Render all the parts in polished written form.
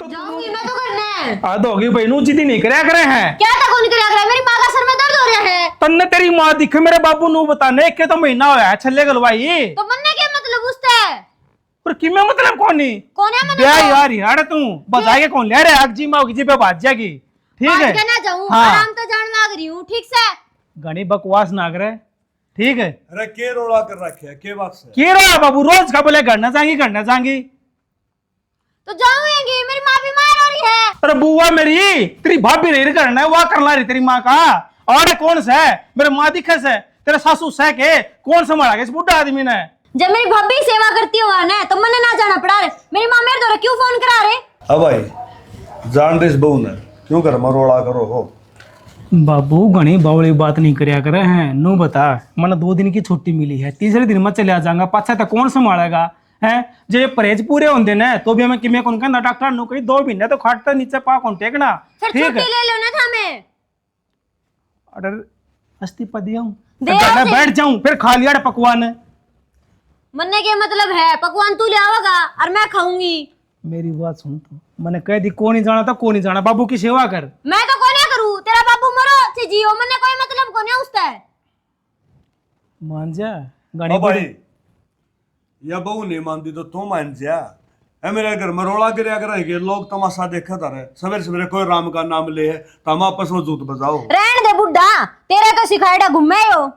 जाऊंगी मैं तो करने। आद होगी भाई नू जिदी नहीं करया करे हैं। क्या था कौन करया करे? मेरी माँ का सर में दर्द हो रहा है। तन्ने तेरी मां दिखे मेरे बाबू नू बताने के तो महीना होया छल्ले गलवाई। तो मन्ने क्या मतलब उससे? पर किमे मतलब कोनी कौन है मन्ने? बे यार यार तू बजाए कौन ले रे अगजी मां की जेबे बाज जाएगी। ठीक है आज ना जाऊं हाँ। आराम तो जान लाग रही हूं ठीक से। घनी बकवास ना करे ठीक है। अरे के रोड़ा कर रखे है के बात से के रहा बाबू रोज का बोले करना चाहेंगी। तो जाऊंगी मेरी माँ बीमार हो रही है। अरे बुआ मेरी तेरी भाभी रही करना है वह करना रही तेरी माँ का। और कौन सा है मेरे माँ दिखे से तेरे सासू सह के कौन संभाला इस बुढ़ा आदमी ने। जब मेरी भाभी सेवा करती हो ना तो मैंने ना जाना पड़ा रे। मेरी माँ मेरे द्वारा क्यों फोन करा रहे? अब भाई जान दे इस बहू ने क्यों कर मरोड़ा करो हो। बाबू घनी बावली बात नहीं करया करे हैं नू बता मन 2 दिन की छुट्टी मिली है तीसरे दिन में चले जाऊंगा पाछा तक कौन संभालेगा है। जो ये परहेज पूरे होंगे ना तो भी हमें किमें कौन कहना डॉक्टर नु कहीं 2 महीने तो खाटता नीचे पा कौन टेकना। फिर ठीक छुट्टी है ले लो ना था मैं। अरे अस्तीफा दिया हूं दे आओ फिर। बैठ जाऊं फिर खा लिया पकवान। मन्ने के मतलब है पकवान तू ले आओगा और मैं खाऊंगी। मेरी बात सुन तू मैंने कह दी कौन नहीं जाना था कौन नहीं जाना बाबू की सेवा कर। मैं तो कोने करूं तेरा बाबू मरो से जियो मन्ने कोई मतलब कोने उससे। मान जा गाड़ी अब भाई या बहू नहीं मानती तो तू मान जा। ए मेरे घर मरोड़ा गिरया करेंगे लोग तमाशा देखा था रे सवेरे सवेरे कोई राम का नाम ले है तो हम आपस में जूत बजाओ। रहन दे बुड्ढा तेरे तो सिखाएड़ा घूमे हो।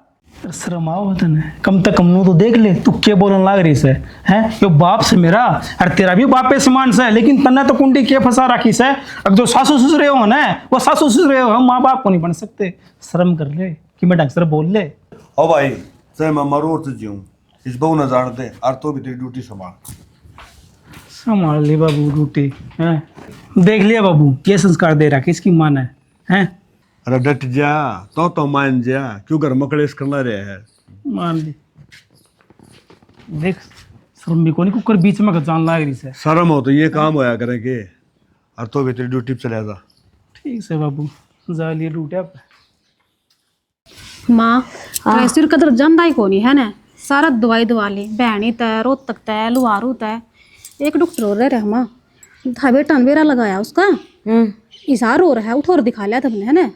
शर्म आओ तने कम तक कम नू तो देख ले तू क्या बोलन लाग रही से हैं यो बाप से मेरा और तेरा भी बाप पे समान से लेकिन तन्ने तो कुंडी के फंसा रखी से। अब जो सासू ससुरे हो ना वो सासू ससुरे हो हम माँ बाप को नहीं बन सकते। शर्म कर ले कि मैं ढंग से बोल ले। ओ भाई चाहे मैं मरू और जीऊं इस बहू ने जान दे और तो भी तेरी ड्यूटी संभाल। संभाल ली बाबू ड्यूटी हैं देख लिया बाबू ये संस्कार दे रहा किसकी मान है हैं। अरे डट जा तो मान जा क्यों घर मकड़ेस करना रहे है। मान ली देख शर्म भी को नहीं कुकर बीच में जान लाग रही से। शर्म हो तो ये काम होया करेंगे और तो भी तेरी ड्यूटी पे चले जा। ठीक से बाबू जा लिए ड्यूटी आप। माँ सिर का दर्द जानदा ही कोनी है ना सारा दवाई दवा ली बहनी तय रोहतक तय लुहारू तय एक डॉक्टर हो रहे माँ था बेटा बेरा लगाया उसका इशार हो रहा है उठो और दिखा लिया था हमने है ना।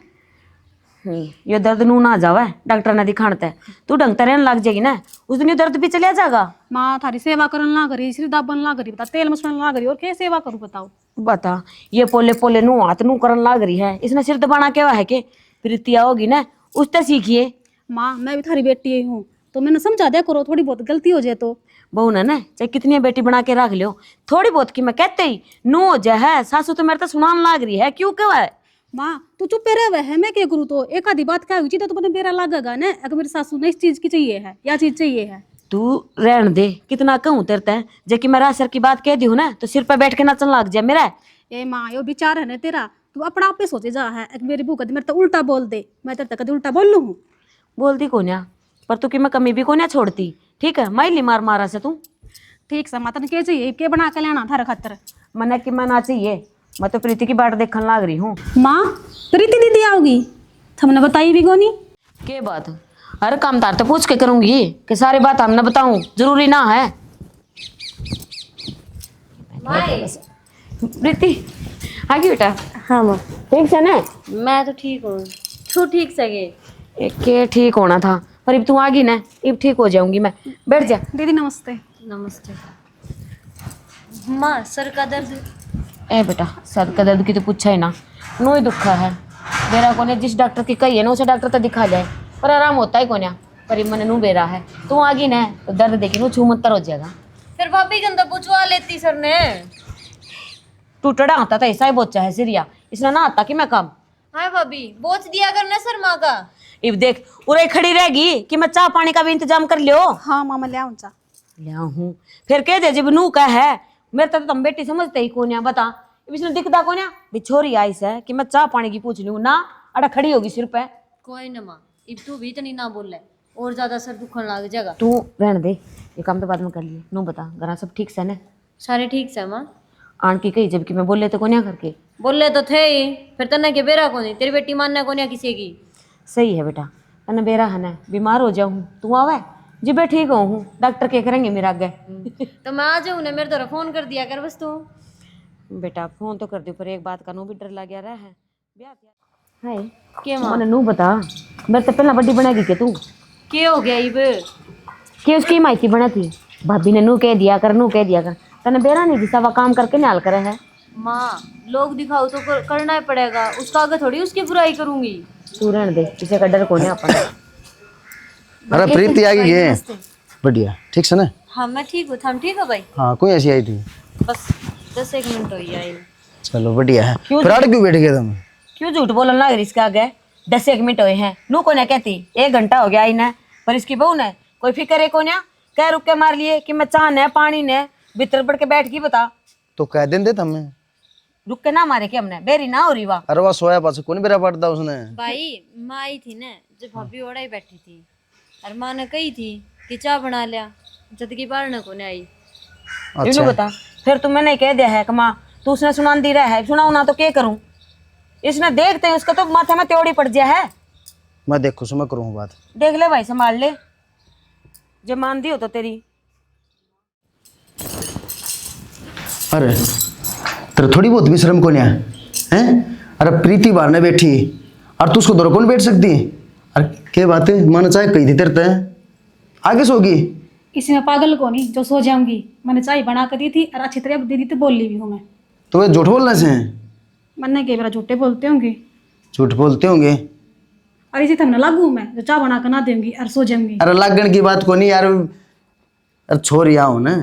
ये दर्द नू ना जावे डॉक्टर ने दिखाणता है तू ढंग तरह लग जाएगी ना उस दिन ये दर्द भी चलिया जाएगा। माँ थारी सेवा करन ला करी सिर दाबन ला करी बता तेल मसलन ला करी और क्या सेवा करूँ बताओ। बता ये पोले पोले नू हाथ नू करन लग रही है इसने सिर दबाना क्या है के प्रीतिया होगी ना उससे सीखिए। माँ मैं भी थारी बेटी हूँ तो मैंने समझा दिया करो थोड़ी बहुत गलती हो जाए तो। बहू ने ना चाहे कितनी बेटी बना के रख लियो थोड़ी बहुत की मैं कहते ही नू हो जाए है सासू तो मेरे तो सुनान लग रही है क्यों क्यों है। माँ तू चुप रहे है मैं क्या करूँ तो एक आधी बात क्या हुई तो मैंने मेरा लगेगा ना अगर मेरी सासू ने इस चीज की चाहिए है या चीज चाहिए है। तू रहन दे कितना कहूँ तेरे तय जेकि मैं सर की बात कह दी हूँ ना तो सिर पे बैठ के नाचन लग जाए मेरा। ए माँ यो विचार है ना तेरा तू अपना आप पे सोचे जा है मेरी बू कद मेरे तो उल्टा बोल दे मैं तेरे तक उल्टा बोल लू हूँ। बोलती कोन्या पर तू कि मैं कमी भी कोन्या छोड़ती ठीक है माइली मार मारा से तू। ठीक से माता ने क्या चाहिए के बना के लेना थारा खातर मना कि मैं ना चाहिए मैं तो प्रीति की बाट देखने लग रही हूँ। माँ प्रीति दीदी आओगी हमने बताई भी कोनी के बात हर काम तार तो पूछ के करूंगी कि सारी बात हमने बताऊं जरूरी ना है। प्रीति आगे बेटा। हाँ माँ ठीक से ना मैं तो ठीक हूँ तू ठीक सके। के ठीक होना था पर अब तू आ गई ना अब ठीक हो जाऊंगी मैं बैठ जा। दीदी नमस्ते। नमस्ते माँ सर का दर्द। ए बेटा सर का दर्द की तो पूछा ही ना नो ही दुखा है मेरा कोने जिस डॉक्टर की कही है ना उसे डॉक्टर तो दिखा जाए पर आराम होता ही कोन्या पर मन नू बेरा है तू आ गई ना तो दर्द देखी नो छूमत्तर हो जाएगा। फिर भाभी के अंदर पूछवा लेती सर ने। टूटड़ा आता था ऐसा ही बोचा है सिरिया इसने ना आता कि मैं कम। हाँ भाभी बोझ दिया करना सर माँ का। इब देख उरे खड़ी रहेगी कि मैं चाह पानी का भी इंतजाम कर लियो। हाँ मामा ले आऊँ लिया हूँ फिर कह दे जब नू का है मेरे तो तुम बेटी समझते ही कोन्या बता इसने दिखता कोन्या बिछोरी आई से कि मैं चाह पानी की पूछ लूँ ना अड़ा खड़ी होगी सिर पे। कोई ना माँ इब तू भी इतनी ना बोल और ज्यादा सर दुखन लग जाएगा। तू रहने दे ये काम तो बाद में कर लिए नू बता घर सब ठीक से ना सारे ठीक से माँ। आन की कही जबकि मैं बोले तो कोन्या करके बोले तो थे ही फिर तन्ने के बेरा कोनी तेरी बेटी मानना कोन्या किसी की। सही है बेटा तने बेरा है ना बीमार हो जाऊँ तू आवे जी मैं ठीक हूँ डॉक्टर क्या करेंगे मेरा आगे। तो मैं आ जाऊँ ना मेरे तरफ फोन कर दिया कर बस तू। बेटा फोन तो कर दो पर एक बात का नू भी डर लग रहा है हाय के मां नू बता मेरे तो पहला बड़ी बनाएगी के तू के हो गया इब के उसकी माइती बना थी भाभी ने नू कह दिया कर तने बेरा नहीं दिसा वा काम करके निकाल करे है माँ लोग दिखाओ तो करना ही पड़ेगा, उसका आगे थोड़ी उसकी बुराई करूंगी। तू रहने दे किसी का डर को नहीं अपन अरे प्रीति आ गई है बढ़िया ठीक से ना। हाँ मैं ठीक हूँ, हम ठीक हो भाई? हाँ कोई ऐसी आई थी बस 10 मिनट हो गया। चलो बढ़िया है। क्यों फिर आड़ क्यों बैठ गए तुम? क्यों झूठ बोलने लग रही इसके आगे 10 मिनट हुए हैं नू को ना कहती 1 घंटा हो गया इन्हें पर इसकी बहू ने कोई फिक्र है को ना कह रुक के मार लिए कि मैं चाह ने पानी ने भीतर पड़ के बैठ की बता तो कह देंगे तुम्हें रुक के ना मारे कि हमने बेरी ना हो रही वाह अरे वह सोया पास कौन बेरा पड़ता उसने। भाई माँ आई थी ना जब भाभी ओड़ा ही बैठी थी और माँ ने कही थी कि चाय बना लिया जद की बार न को नहीं आई। इन्हें बता फिर तुम्हें नहीं कह दिया है कि माँ तू उसने सुना दी रहा है सुनाऊ ना तो क्या करूं इसने देखते हैं उसका तो माथे में त्योड़ी पड़ गया है। मैं देखो मैं करूँ बात देख ले भाई संभाल ले जब मान दी हो तो तेरी। अरे तेरे थोड़ी बहुत भी शर्म को नहीं है हैं? अरे प्रीति बाहर ने बैठी और तू उसको दौर कौन बैठ सकती? अरे क्या बात है माना चाहे कही थी तेरे ते आगे सोगी किसी में पागल को नहीं जो सो जाऊंगी। मैंने चाय बना कर दी थी और अच्छी तरह दे दी थी, बोल ली भी हूँ मैं। तो वे झूठ बोलने से मैंने कई बार झूठे बोलते होंगे झूठ बोलते होंगे। और इसी तरह लागू मैं जो चाय बना कर ना दूंगी और सो जाऊंगी। अरे लागण की बात को नहीं यार। अरे छोर या हो ना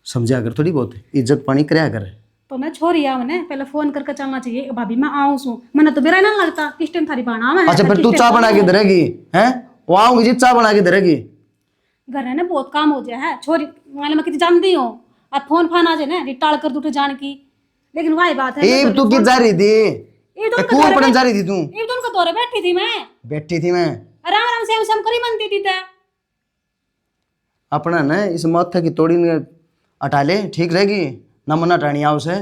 समझा कर थोड़ी बहुत इज्जत पानी कराया कर। तो मैं छोरी आ मैंने पहले फोन करके चलना चाहिए भाभी मैं आऊँ सू मैंने तो बेरा ना लगता किस टाइम थारी बना मैं। अच्छा फिर तू चाय बना के धरेगी हैं? वो आऊंगी जी चाय बना के धरेगी। घर है ना बहुत काम हो जाए है छोरी वाले मैं कितनी जानती हूँ और फोन फान आ जाए ना टाल कर दूठे जान की। लेकिन वही बात है ए तू किस जा रही थी? कूर पड़न जा रही थी तू? एक दोनों को दौरे बैठी थी मैं बैठी थी मैं आराम आराम से हम करी मनती थी ते अपना ना इस माथा की तोड़ी ने हटा ले ठीक रहेगी ना मना टाणी आओ से।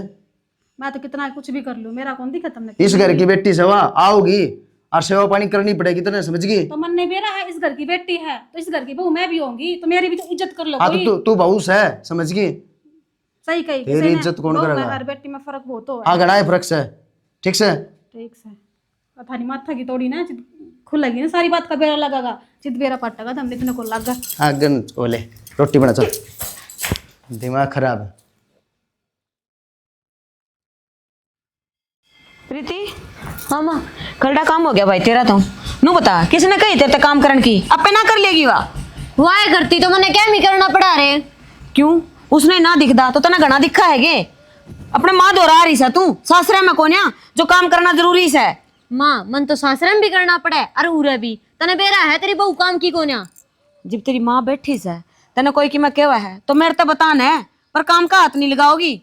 मैं तो कितना कुछ भी कर लूँ मेरा कौन दिखा तुमने। इस घर की बेटी सेवा आओगी और सेवा पानी करनी पड़ेगी तो समझ गई। तो मन नहीं बेरा है इस घर की बेटी है तो इस घर की बहू मैं भी होंगी तो मेरी भी तो इज्जत कर लो हाँ कोई। तो तू बहूस है समझ गई। सही कही तेरी इज्जत कौन करेगा? हर बेटी में फर्क बहुत हो हाँ घड़ा है फर्क से ठीक से। ठीक से और थारी माथा की तोड़ी ना खुलेगी ना सारी बात का बेरा लगागा चित बेरा पटेगा तो हमने इतने को लगा। हाँ गन ओले रोटी बना चल दिमाग खराब है। प्रीति हाँ माँ कलडा काम हो गया भाई तेरा तो नू बता किसने कही तेरे तक काम करने की अपे ना कर लेगी वाह करती तो मैंने क्या नहीं करना पड़ा रे। क्यों उसने ना दिखदा तो तना घना दिखा है गे अपने माँ दोहरा रही है तू सासरे में कोन्या जो काम करना जरूरी है। माँ मन तो सासरे में भी करना पड़े अरे उरे भी तने बेरा है तेरी बहू काम की कोन्या। जब तेरी माँ बैठी है तने कोई की मैं केवा है तो मेरे तो बताना है पर काम का हाथ नहीं लगाओगी।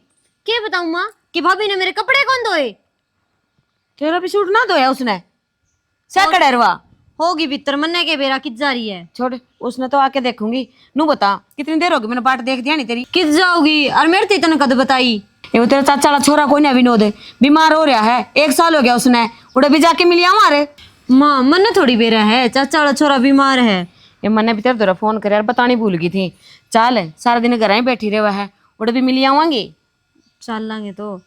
क्या बताऊँ माँ कि भाभी ने मेरे कपड़े कौन धोए? तेरा भी सूट ना धोया उसने सेकड़वा होगी भीतर मन्ने के बेरा कित जा रही है। छोड़ उसने तो आके देखूंगी नू बता कितनी देर होगी मैंने बाट देख दिया नहीं तेरी कित जाओगी और मेरे ते तने कद बताई। ये वो तेरा चाचा वाला छोरा कोई ना विनोद बीमार हो रहा है 1 साल हो गया उसने उड़े भी जाके मिलिया हमारे। माँ मन थोड़ी बेरा है चाचा वाला छोरा बीमार है। ये मैंने भी तेरे द्वारा फोन कर यार बतानी भूल गई थी। चाल सारा दिन घर ही बैठी रहे है उड़े भी मिली आवांगी चल लांगे तो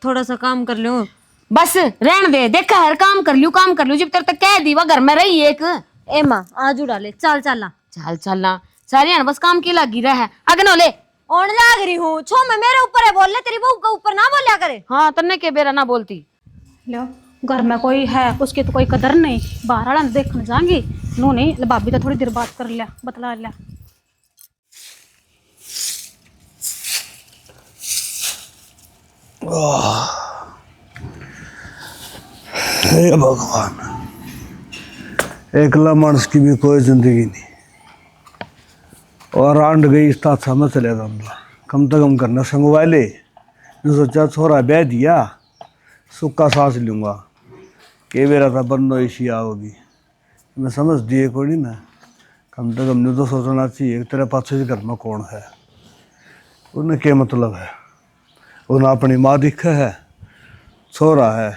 थोड़ा सा काम कर लो बस रहन दे देखा हर काम कर लू जब तेरे तक कह दी वह घर में रही एक ए माँ आज उड़ा ले चल चलना चल चलना सारी बस काम की लगी रहा है आगे नो ले और लाग रही हूँ छो मैं मेरे ऊपर है बोल ले तेरी बहू का ऊपर ना बोलिया करे। हाँ तन्ने के बेरा ना बोलती लो घर में कोई है उसकी तो कोई कदर नहीं बाहर वाला देखने जाएंगी नो नहीं भाभी तो थोड़ी देर बात कर लिया बतला लिया। हे भगवान एकला मानस की भी कोई जिंदगी नहीं और आंड गई इस ताथा में चले जाऊंगा कम से कम करना संगवा ले जो सोचा छोरा ब्याह दिया सुक्का सांस लूँगा के बेरा था बंदो इसी आओगी मैं समझ दिए कोई नहीं ना कम से कम नहीं तो सोचना चाहिए तेरे पास घर में कौन है उन्हें क्या मतलब है उन्हें अपनी माँ दिखा है छोरा है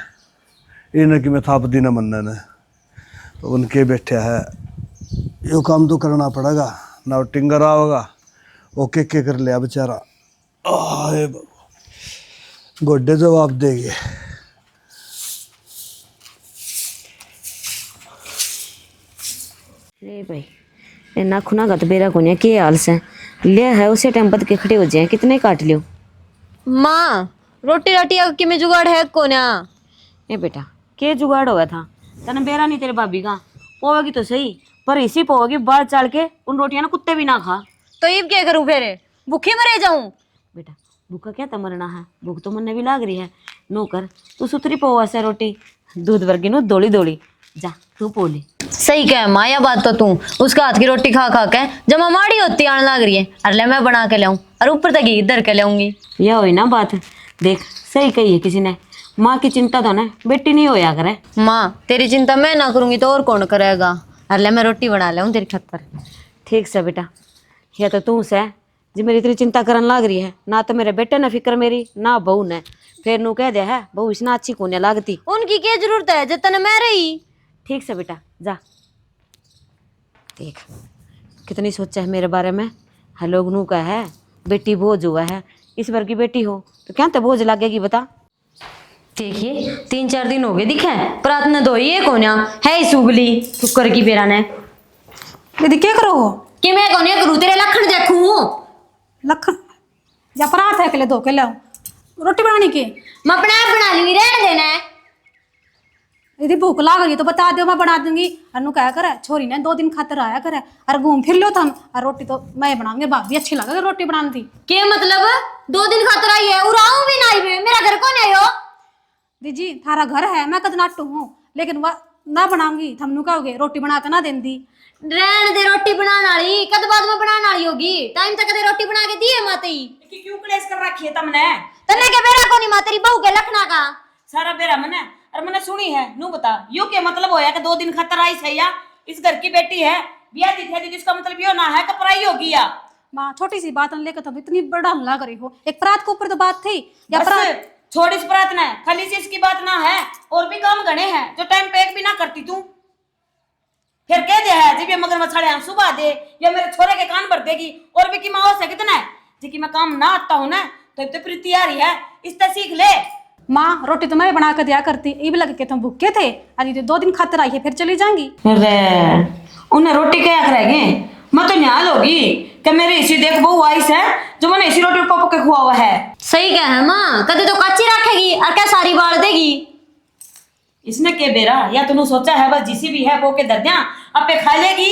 इन्हें कि मैं थाप दी न मनने ने तो उनके बैठे है यो काम तो करना पड़ेगा ना टिंगर आओगा वो के कर लिया बेचारा गोड्डे जवाब देंगे। ले भाई ये नाखूना का तो बेरा को नहीं के हाल से ले है उसे टाइम बद के खड़े हो जाए कितने काट लियो। माँ रोटी राटी की में जुगाड़ है कोन्या। ए बेटा के जुगाड़ होगा था तने बेरा नहीं तेरे भाभी का पोवेगी तो सही पर इसी पोवेगी बाढ़ चाल के उन रोटियां ना कुत्ते भी ना खा। तो ये क्या करूँ फिर भूखी मरे जाऊं। बेटा भूखा क्या तो मरना है भूख तो मरने भी लाग रही है नो कर तू सुतरी पोवा से रोटी दूध वर्गी नो दौड़ी दौड़ी जा तू पोले। सही कह माँ या बात तो तू उसका हाथ की रोटी खा खा के जमा माड़ी होती आने लग रही है। अरे मैं बना के लाऊं और ऊपर तक घी धर के लाऊंगी। यह हुई ना बात देख सही कही है किसी ने माँ की चिंता तो ना बेटी नहीं होया करे। माँ तेरी चिंता मैं ना करूंगी तो और कौन करेगा। अरे मैं रोटी बना लाऊं तेरी छत पर। ठीक से बेटा यह तो तू से जी मेरी इतनी चिंता करन लाग रही है ना तो मेरे बेटे ने फिक्र मेरी ना बहू ने फिर नू कह दिया है बहू इसना अच्छी कोने लागती। उनकी क्या जरूरत है जतन मैं रही। ठीक से बेटा जा देख कितनी सोचा है मेरे बारे में है लोग नू का है बेटी बोझ हुआ है इस बार की बेटी हो तो क्या तो बोझ लगेगी बता। देखिए 3-4 दिन हो गए दिखे प्रात न धोई है कोन्या है इस उगली कुकर की बेरा ने। दीदी क्या करो हो कि मैं कोन्या करूँ तेरे लखन देखूं। लखन या परात है के लिए धो के लाऊं रोटी बनाने की। मैं अपने आप बना लूंगी रहने देना है। यदि भूख लाग रही तो बता दो मैं बना दूंगी। अनु क्या करे छोरी ने 2 दिन खातर आया करे और घूम फिर लो तुम और रोटी तो मैं बनाऊंगी भाभी अच्छी लगेगी रोटी बनाने दी। के मतलब 2 दिन खातर आई है उराऊं भी नहीं बे मेरा घर कौन आयो। दीजी थारा घर है मैं कद नाटू हूँ लेकिन वह ना बनाऊंगी थमनू कहोगे रोटी बना के ना देंदी। रहने दे रोटी बनाने वाली कद बाद में बनाने वाली होगी टाइम तक दे रोटी बना के दी है माते ही। क्यों क्लेश कर रखी है तुमने तन्ने के बेरा को नहीं माँ तेरी बहू के लखना का सारा बेरा मने और मैंने सुनी है नू बता यू क्या मतलब होया कि 2 दिन खातर आई सही या इस घर की बेटी है बिया दिखे दी इसका मतलब यो ना है कि पराई होगी या। माँ छोटी सी बात लेकर तुम इतनी बड़ा हमला करी हो एक परात के ऊपर तो बात थी या बस परात छोड़ इस बात ना खाली से इसकी बात ना है और भी काम गणे हैं जो टाइम पे एक भी ना करती तू फिर कह दिया है जब ये मगर मछाड़े सुबह दे या मेरे छोरे के कान भर देगी और भी की माँ हो सके कितना है जी मैं काम ना आता हूँ ना तो प्रीति आ रही है इस तरह सीख ले। माँ रोटी तो मैं बना कर दिया करती ये भी लगे कि तुम भूखे थे अरे 2 दिन खातर आई है फिर चली जाएंगी। अरे उन्हें रोटी क्या करेंगे मैं तो न्याल होगी कि मेरी इसी देख बहू आइस है जो मैंने इसी रोटी को पके खुआ हुआ है। सही कह है माँ कदे तो कच्ची रखेगी और क्या सारी बाल देगी। इसने के बेरा या तूने सोचा है बस जिसी भी है वो के दर्दियां अपे खा लेगी।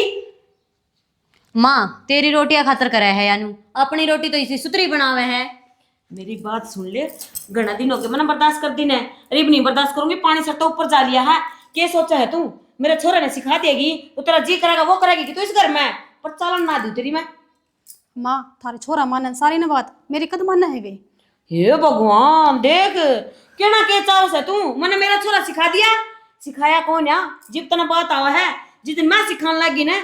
माँ तेरी रोटियां खातर करे है यानू अपनी रोटी तो इसी सुतरी बनावे है। मेरी बात सुन ले घना दिन हो गए मैंने बर्दाश्त कर दी ने अरे नहीं बर्दाश्त करूंगी पानी सट्टा ऊपर जा लिया है क्या सोचा है तू मेरे छोरे ने सिखा देगी तो तेरा जी करेगा वो करेगी कि तू इस घर में पर चालन ना दू तेरी मैं। माँ थारे छोरा मानन सारी न बात मेरी कद मानना है वे। हे भगवान देख क्या ना के चाव से तू मैंने मेरा छोरा सिखा दिया सिखाया कौन या जिब तना बात आवा है जिस दिन मैं सिखाने लगी ना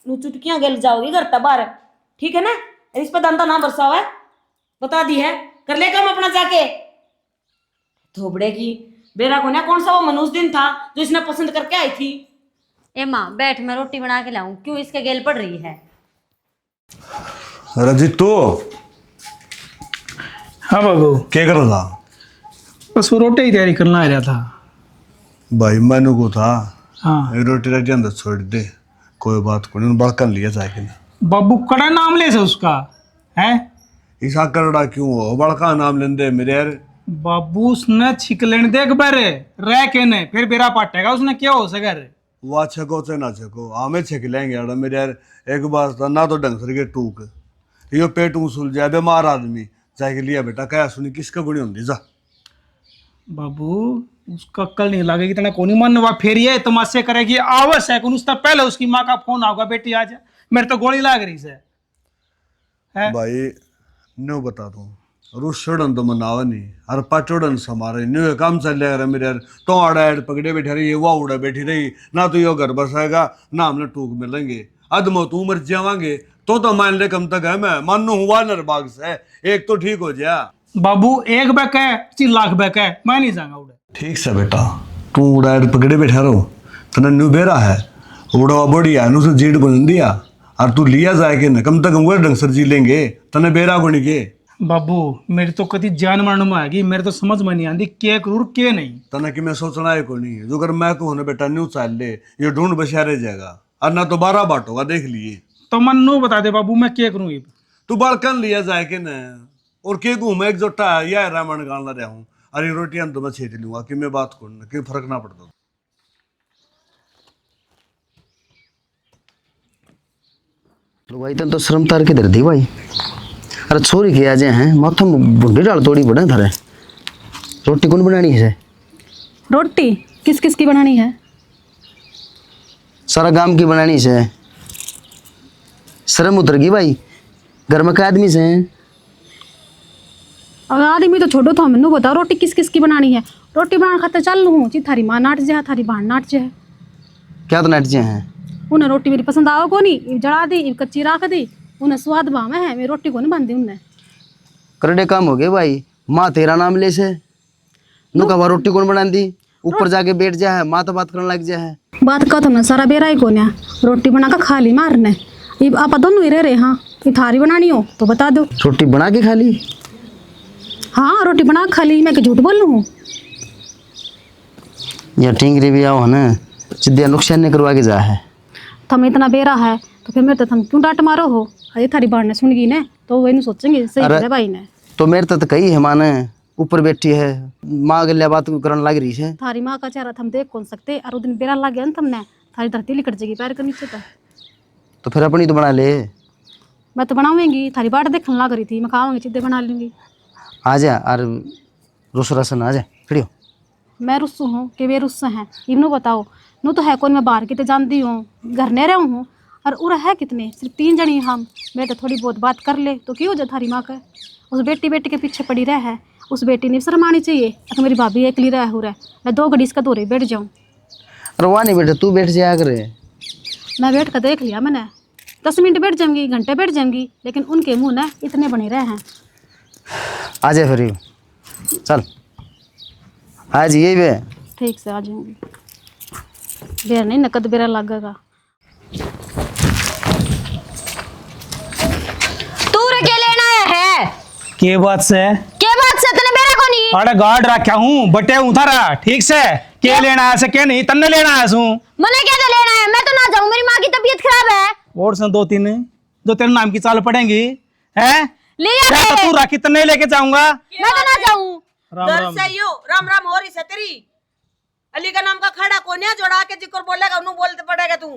नू चुटकियां गल जाओगी घर तबार ठीक है ना इस पर दंता ना बरसाओ है बता दी है कर ले काम अपना जाके थोबड़े की बेरा को ना कौन सा वो मनुष्य दिन था जो इसने पसंद करके आई थी। ए माँ बैठ मैं रोटी बना के लाऊं क्यों इसके गेल पड़ रही है। रजित तो हाँ बाबू क्या कर रहा था? बस वो रोटी की तैयारी करना आ रहा था। भाई मैंने को था हाँ ये रोटी रटी अंदर छोड़ दे कोई बात को नहीं बड़कन लिया जाके बाबू कड़ा नाम ले से उसका है ईसा करड़ा क्यों हो बड़का नाम लेंदे मेरे यार। बाबू उसने छिक लेने दे बारे रह के ने फिर बेरा पाटेगा उसने क्या हो सके रे वाह छको चाहे ना छको हमें छक लेंगे यार मेरे यार एक बार था ना तो ढंग से टूक यो पेट सुल जाए बीमार आदमी जाके लिया बेटा क्या सुनी किसका बुढ़ी होंगी जा। बाबू उसका अक्ल नहीं लगेगी इतना कौन मन वा फिर ये तमाशे करेगी आवश्यक है उसका पहले उसकी माँ का फोन आऊगा बेटी आ जा मेरे तो गोली लाग रही से है भाई न्यू बता दूं रुशड़न तो मनावा नहीं और पचड़न समारे न्यू काम चल रहा मेरे यार तो आड़ा पकड़े बैठे रही वाह उड़ा बैठी रही ना तो यो घर बसाएगा ना हमने टूक मिलेंगे अदमो तू मर जावांगे तो मान ले कम तक है मैं मानो हुआ नरबाग से एक तो ठीक हो जा। बाबू 1 बैक है 4 लाख बैक है मैं नहीं जाऊंगा उड़े। ठीक से बेटा तू उड़ा पकड़े बैठा रहो तना न्यू बेरा है उड़ा बढ़िया नु जीट बुन दिया और तू लिया जाए के न कम तक हम ढंग सर जी लेंगे तने बेरा गुणी के बाबू मेरी तो कति जान मरण में आएगी, मेरे तो समझ में नहीं आती के करूँ के नहीं। तना कि मैं सोचना है को नहीं, जो अगर मैं को होने बेटा न्यू चाल ले ये ढूंढ बसिया रह जाएगा और ना तो 12 बांटोगा देख लिए। तो मन नो बता दे बाबू मैं क्या करूँ। तू बालकन लिया जाए कि न और के को मैं एकजुटा या रामायण गालना रहा हूँ अरे रोटियां तो मैं छेद लूंगा कि मैं बात करूँ कि फर्क ना पड़ता। भाई तो शर्म तार के दर दी भाई। अरे छोरी के आज हैं माथा बुढ़ी डाल तोड़ी बड़े थारे। रोटी कौन बनानी है? रोटी किस किस की बनानी है? सारा गांव की बनानी है। शर्म उतर गई भाई, घर में क्या आदमी से हैं? अब आदमी तो छोड़ो, तो मैनू बताओ रोटी किस किस की बनानी है। रोटी बनाने खातर चल लूँ जी, थारी माँ नाट जाए थारी बहन नाट जाए। क्या तो नाटजे हैं? उन्हें रोटी मेरी पसंद आओ को नहीं, जड़ा दी कच्ची रख दी, उन्हें स्वाद भावे है, मेरी रोटी को नहीं बनती उन्हें। करडे काम हो गए भाई, माँ तेरा नाम ले से नु का रोटी कौन बना दी? ऊपर जाके बैठ जाए माँ तो बात करने लग जाए। बात का तो ना सारा बेरा ही कोन्या, रोटी बना कर खा ली मारने। अब आप दोनों ही रह रहे। हाँ तो थारी बनानी हो तो बता दो। रोटी बना के खा ली? हाँ रोटी बना के खा ली, मैं झूठ बोल लूँ? या टिंगरी भी आओ है ना, जिद्दिया नुकसान नहीं करवा के जा है। थम इतना बेरा है तो फिर मेरे तो थम क्यों डांट मारो हो? अरे थारी बाढ़ ने सुन गई ने तो वही सोचेंगे सही है भाई ने। तो मेरे तो कही है माने ऊपर बैठी है माँ गलिया बात करने लग रही है। थारी माँ का चेहरा थम देख कौन सकते, और दिन बेरा लग गया ना तुमने, थारी धरती लिकट जाएगी पैर के नीचे तक। तो फिर अपनी तो बना ले। मैं तो बनाऊंगी, थारी बाट देखने लग रही थी, मैं खाऊंगी चीजें बना लूंगी। आ जा और रुस रसन आ जा खड़ी हो। मैं रुस्सू हूँ कि वे रुस्से हैं? इन्हों बताओ नू तो है कौन, मैं बाहर कितने जानती हूँ, घर नहीं रहा हूँ। और उरा है कितने, सिर्फ 3 जनी हम। मैं तो थोड़ी बहुत बात कर ले तो क्यों हो जाए थारी माँ का? उस बेटी बेटी के पीछे पड़ी रह है, उस बेटी ने शर्म आनी चाहिए। तो मेरी भाभी अकेली रह हो रहा है, मैं 2 घड़ी इसका दूर बैठ जाऊँ। अरे वहाँ नहीं बैठे, तू बैठ जाया करे। मैं बैठ कर देख लिया मैंने, 10 मिनट बैठ जाऊंगी, घंटे बैठ जाऊंगी, लेकिन उनके मुँह ना इतने बने रहे हैं। आ जाए फिर चल आज यही वे। ठीक से आ जाऊंगी, बेरा नहीं नकद बेरा लगेगा। तू रे क्या लेना है? के बात से? क्या बात से तने मेरा को नहीं? अरे गार्ड रखा हूँ बटे उतारा ठीक से के लेना है से के नहीं तन्ने लेना है सू। मने क्या तो लेना है? मैं तो ना जाऊं, मेरी माँ की तबीयत खराब है। और से 2-3 जो तेरे नाम की चाल पड़ेंगी हैं? ले क्या तो तू राखी तन्ने लेके जाऊंगा? मैं तो ना जाऊं। राम राम। राम राम हो रही से तेरी अली का नाम का खड़ा कोन्या जोड़ा के जिक्र बोलेगा उन्होंने बोलते पड़ेगा तू।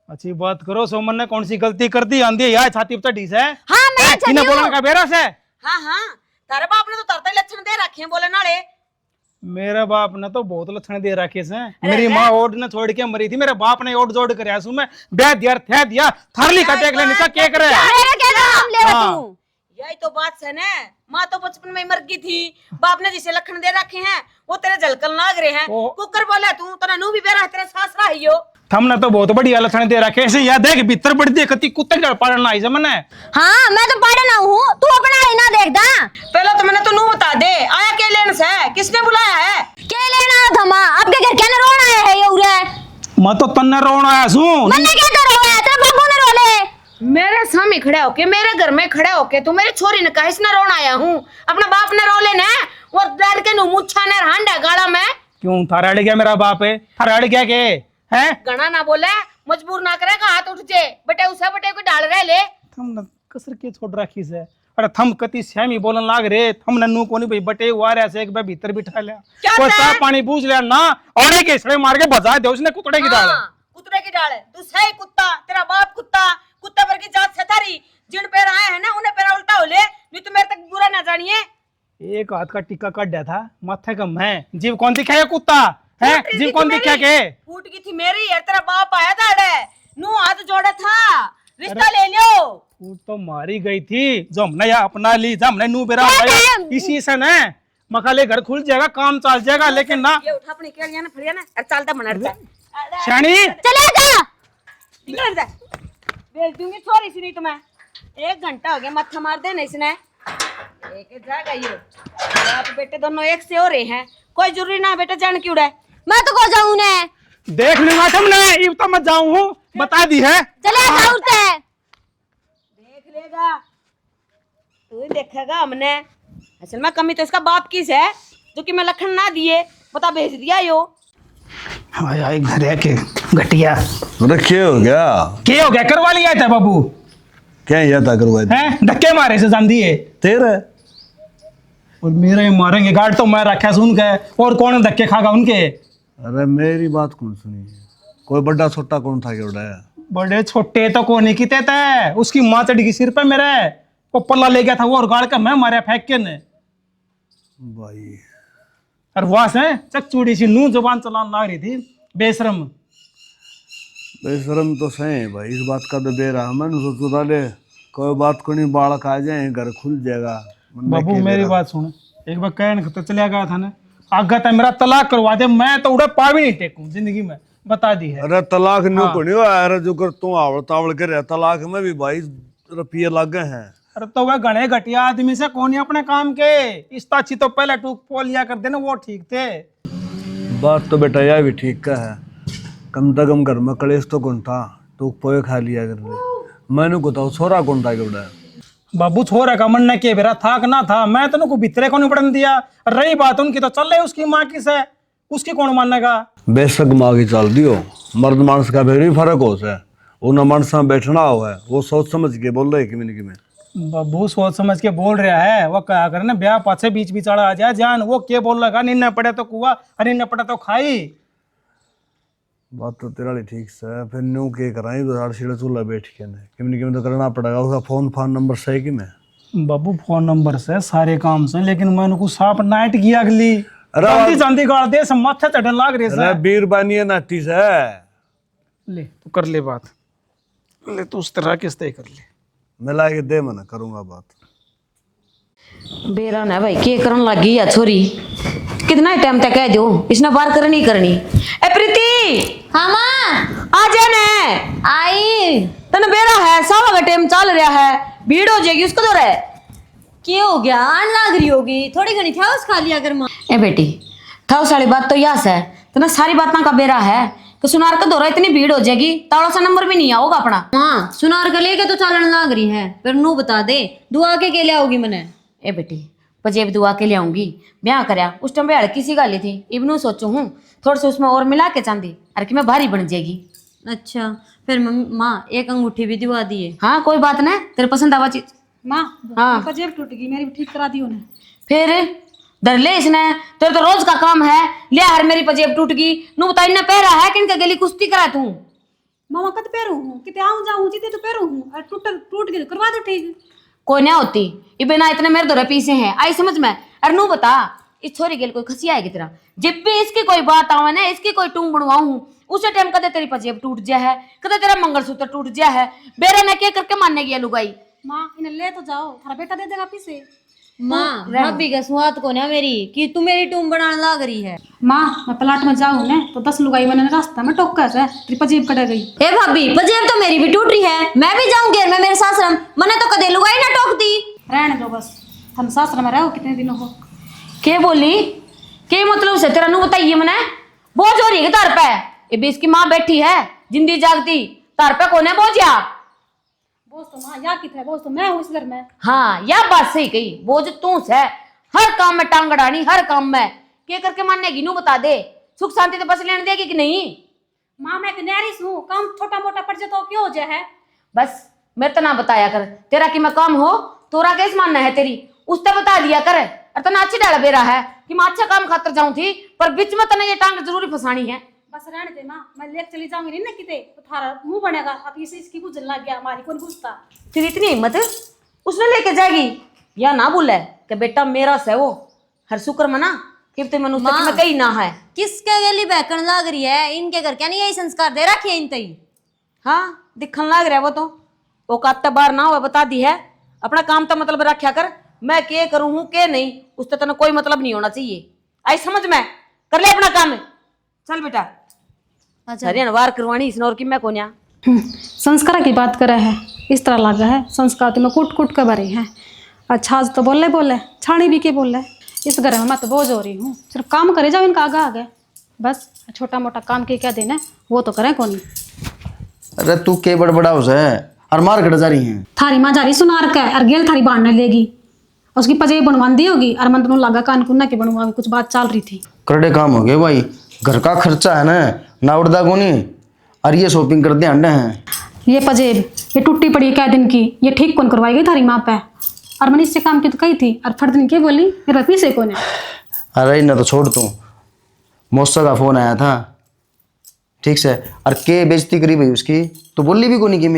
अच्छी बात करो, सोमन ने कौन सी गलती कर दी? आंधी यार छाती पे ढीस है। हाँ मैं इन्हें बोलने का बेरा से। हाँ हाँ तारे बाप ने तो तरता ही लक्षण दे रखे हैं बोले नाले। मेरे बाप ने तो बहुत लक्षण दे रखे से। मेरी माँ ओड ने छोड़ के मरी थी, मेरे बाप ने ओड जोड़ कर मैं ब्याह दिया थे दिया थारली का टेक लेने का क्या करे? मेरा क्या नाम ले रहा तू? यही तो बात है ना, माँ तो बचपन में ही मर गई थी, बाप ने जिसे लक्षण दे रखे हैं वो तेरे झलकल लाग रहे हैं। कुकर बोले तू तो नू भी बेरा तेरे सास रही हो। हमने तो बहुत बढ़िया लक्षण दे रखे ऐसे याद देख भीतर बड़ी देखती कुत्ते जड़ पाड़ना आई जमन है। हाँ मैं तो पढ़ ना हूँ, तू अपना ही ना देखदा। पहले तो मैंने तो नू बता दे आया के लेने से, किसने बुलाया है? क्या लेना था माँ? आपके घर क्या रोना आया है ये उरे? मैं तो तन्ने रोना आया सू। मैंने क्या करो है? तेरे बाबू ने रोले। मेरे सामने खड़ा होके मेरे घर में खड़ा होके तू मेरी छोरी ने कहा इसने रोना आया हूँ, अपना बाप ने रो लेना और डर के नु मुच्छा ने हांडा गाड़ा में। क्यों थारा अड़ गया मेरा बाप है? थारा अड़ गया के है? गणा ना बोले, मजबूर ना करेगा, हाथ उठ जे बेटे उसे बेटे को डाल रहे ले। थम न कसर के छोड़ रखी से। अरे थम कति श्यामी बोलन लाग रे, थम नन्नू कोनी भाई बटे वारे से एक बार भीतर बिठा लिया, कोई सा पानी पूछ लिया ना और एक इसड़े मार के बजा दे उसने कुतड़े की डाल। कुतड़े की डाल तू सही कुत्ता, तेरा बाप कुत्ता, कुत्ता पर की जात से थारी जिन पैर आए हैं ना उन्हें पैर उल्टा हो ले, नहीं तो मेरे तक बुरा ना जानिए। एक हाथ का टिक्का काट दिया था माथे का मैं जीव कौन दिखाया कुत्ता है? जीव कौन दिखा के? फूट गई थी मेरी यार, तेरा बाप आया था अड़े नू हाथ जोड़ा था, रिश्ता ले लियो। फूट तो मारी गई थी जो हमने या अपना ली, जो हमने नू बेरा इसी से न मकाले घर खुल जाएगा, काम चल जाएगा, लेकिन ना ये उठा अपनी केड़ियां ना फड़िया ना और चलता मनरता शानी चले जा। निकल जा, भेज दूंगी छोरी सी नहीं तो मैं। 1 घंटा हो गया मत्था मार देना इसने, एक जाएगा ये बाप बेटे दोनों एक से हो रहे हैं, कोई जरूरी ना बेटा जान क्यों रहा है। मैं तो को जाऊं ने देख लूंगा तुमने, ये तो मैं जाऊं हूँ बता दी है। चले जा उठते देख लेगा तू ही देखेगा हमने। असल में कमी तो इसका बाप की है, जो कि मैं लखन ना दिए बता भेज दिया यो। हाय हाय घर है के घटिया। अरे क्या हो गया करवा लिया था बाबू। क्या जाता करवाए हैं धक्के मारे से जान दिए तेरे। और मेरे मारेंगे गार्ड तो मैं रखा सुन के, और कौन धक्के खागा उनके। अरे मेरी बात कौन सुनी, कोई बड़ा छोटा कौन था के उड़ाया। बड़े छोटे तो कोने की थे, उसकी माँ चढ़ी की सिर पे मेरे, वो पल्ला ले गया था वो, और गाड़ के मैं मारा फेंक के ने भाई। और वहां से चकचूड़ी सी नू जुबान चलाने लग रही थी, बेशरम। बेशरम तो सही है भाई, इस बात का तो बेरा मैंने सोचो डाले कोई बात को नहीं, बालक आ जाए घर खुल जाएगा। बाबू मेरी बात सुन, एक बार कहने तो चलिया गया था ना, आगा था मेरा तलाक करवा दे, मैं तो उड़े पा भी नहीं टेकूं जिंदगी में, बता दी है। अरे तलाक न्यू को नहीं हुआ, अरे जो कर तू आवड़ तावड़ के रहा, तलाक में भी भाई रुपये लग गए हैं। अरे तो वह घने घटिया आदमी से कौन ही अपने काम के, इस ताची तो पहले टूक पोल लिया कर देना, वो ठीक थे। बात तो बेटा यह भी ठीक का है, कम से कम घर में कलेश तो कौन था, टूक पोए खा लिया कर रहे। मैंने को तो छोरा कौन था के बाबू छोरा का मन न के बेरा था कि ना था, मैं तो उनको भितरे को नहीं पड़न दिया। रही बात उनकी तो चल रही उसकी माँ की से, उसकी कौन मानेगा। बेशक माँ की चल दियो, मर्द मानस का भी फर्क हो से, उन मानस में बैठना हो है, वो सोच समझ के बोल रहे कि में। बाबू सोच समझ के बोल रहा है, वो क्या करे ना ब्याह पाछे बीच बिचाड़ा आ जाए जान, वो क्या बोल लगा, निन्ना पड़े तो कुआ और निन्ना पड़े तो खाई। बात तो तेरा लिए ठीक से, फिर न्यू के कराई तो सीढ़े चूल्हा बैठ के किमी तो करना पड़ेगा, उसका फोन नंबर सही कि मैं। बाबू फोन नंबर से सारे काम से, लेकिन मैंने को साफ नाइट किया अगली चांदी गाड़ दे सब माथे चढ़ने लाग रहे से। बीर बानी नाटी से ले तू कर ले बात, ले तू उस तरह किस कर ले, मिला के दे, मैं करूंगा बात। बेरा ना भाई के करन लगी या छोरी, कितना टाइम तक कह दो इसने बार करनी करनी। ए प्रीति, हाँ माँ आ जा ने आई। तने बेरा है, सवा का टाइम चल रहा है, भीड़ हो जाएगी उसको तो रहे। क्या हो गया, आन लाग रही होगी, थोड़ी घनी था उस खा लिया कर माँ। ए बेटी थाव सारी बात तो यस है, तना सारी बात ना का बेरा है तो सुनार का दौरा इतनी भीड़ हो जाएगी, ताड़ा सा नंबर भी नहीं आओगा अपना। हाँ सुनार का लेके तो चालन लाग रही है, पर नू बता दे दुआ के लिए आओगी मैंने। ए बेटी पजेब दुआ के ले आऊंगी, ब्याह करया उस टाइम बेड़ किसी गाली थी, इबनू सोचू हूँ थोड़ा सा उसमें और मिला के चांदी, अरे कि मैं भारी बन जाएगी। अच्छा फिर माँ एक अंगूठी भी दिवा दिए। हाँ कोई बात नहीं, तेरे पसंद आवा चीज। माँ हाँ जेब टूट गई मेरी, ठीक करा दियो ने। फिर डर ले इसने, तेरे तो रोज का काम है, ले हर मेरी पजेब टूट गई, नू बता इन्हें पैरा है कि इनका गली कुश्ती करा तू। मामा कद पैरू हूँ, किते आऊँ जाऊँ जिते तो पैरू हूँ, टूट गई करवा दो ठीक। कोई नहीं होती ये बिना इतने मेरे दौरे पीछे हैं, आई समझ में। अरे नू बता इस छोरी के लिए कोई खसी आएगी तेरा, जब भी इसकी कोई बात आवे ना, इसकी कोई टूंग बनवाऊं उसे टाइम कदे तेरी पजेब टूट जा है, कदे तेरा मंगलसूत्र टूट जा है, बेरा ने क्या करके मानने गया लुगाई। माँ इन्हें ले तो जाओ, थारा बेटा दे देगा पीछे। माँ भाभी का स्वाद को ना मेरी कि तू मेरी टूम बनाने लाग रही है। माँ मैं प्लाट में जाऊँ ने तो 10 लुगाई मैंने रास्ता में टोका से तेरी पजेब कट गई। ए भाभी पजेब तो मेरी भी टूट रही है, मैं भी जाऊँ घेर में मेरे सासरम, मने तो कदे लुगाई ना टोकती। रहने दो बस, हम सासरा में रहो कितने दिनों हो। के बोली के मतलब से तेरा नू बताइए मने, बोझ हो रही है तार पे, ये बीस की माँ बैठी है जिंदी जागती, तार पे कोने बोझिया। बोझ तो माँ या कितने, बोझ तो मैं हूँ इस घर में। हाँ यह बात सही कही, बोझ तू है, हर काम में टांग अड़ानी, हर काम में के करके मानेगी नू बता दे, सुख शांति तो बस लेने देगी कि नहीं। माँ मैं कन्यारी हूँ, काम छोटा मोटा पड़ जाए तो क्यों हो जाए है। बस मेरे तो ना बताया कर, तेरा कि मैं काम हो तोरा कैसे मानना है तेरी, उसने बता दिया कर। और तना अच्छी डाला बेरा है कि मैं अच्छा काम खातर जाऊं थी, पर बीच में तने ये टांग जरूरी फंसानी है। बस रहने दे माँ, मैं लेके चली जाऊंगी नहीं ना किते तो थारा मुंह बनेगा, अब इसे इसकी कुछ लग गया, हमारी कौन पूछता। तेरी इतनी हिम्मत उसने लेके जाएगी, या ना बोले कि बेटा मेरा से वो हर शुक्र मना कि ते मनुष्य में कहीं ना है। किसके गली बहकन लाग रही है, इनके घर क्या नहीं यही संस्कार दे रखे इन तई। हाँ दिखन लग रहा है वो तो, वो काते बार ना हुआ बता दी है, अपना काम तो मतलब रखा कर, मैं के करूं हूं के नहीं उससे तेना कोई मतलब नहीं होना चाहिए, आई समझ में। कर ले अपना काम, चल बेटा। अच्छा हरियाणा वार करवानी इसने और कि मैं कोन्या। संस्कार की बात करे है, इस तरह लगा है संस्कार तो मैं कूट कूट कर भरे हैं। अच्छा आज तो बोले छाणी भी के बोले, इस घर में मैं तो बोझ हो रही हूँ, सिर्फ काम करे जाओ इनका आगे बस, छोटा मोटा काम के क्या देना है वो तो करें कौन। अरे तू के बड़बड़ा हो है और मार कट जा रही है। थारी माँ जा रही सुनार का और गेल थारी बांधने लेगी, उसकी पजेब बनवा दी होगी और मन तो लगा कान कुन्ना के बनवा कुछ बात चल रही थी। करड़े काम हो गए भाई, घर का खर्चा है ना उड़दा को नहीं, और ये शॉपिंग करते अंडे हैं। ये पजेब ये टूटी पड़ी है क्या दिन की, ये ठीक कौन करवाई गई थारी माँ पे, और मैंने इससे काम की तो कही थी और फट दिन के बोली मेरे पीछे कौन है। अरे इन्हें तो छोड़ तू, मौसा का फोन आया था, ठीक से, और के बेइज्जती करी भाई उसकी, तो बोली भी को नहीं कि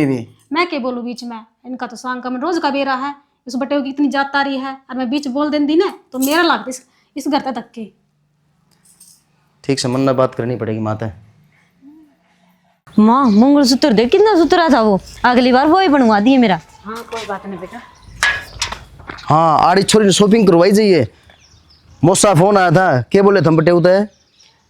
मैं क्या बोलूँ बीच में, इनका तो सांग का मैं रोज का बेरा है, इस बटे की इतनी जात तारी है और मैं बीच बोल देती ना तो मेरा लगता इस घर तक के। ठीक से मन में बात करनी पड़ेगी माता। माँ मंगलसूत्र देख कितना सुथरा था वो, अगली बार वो ही बनवा दिए मेरा। हाँ कोई बात नहीं बेटा। हाँ आड़ी छोरी ने शॉपिंग करवाई जाइए, मौसा फोन आया था, के बोले थम बटे उते,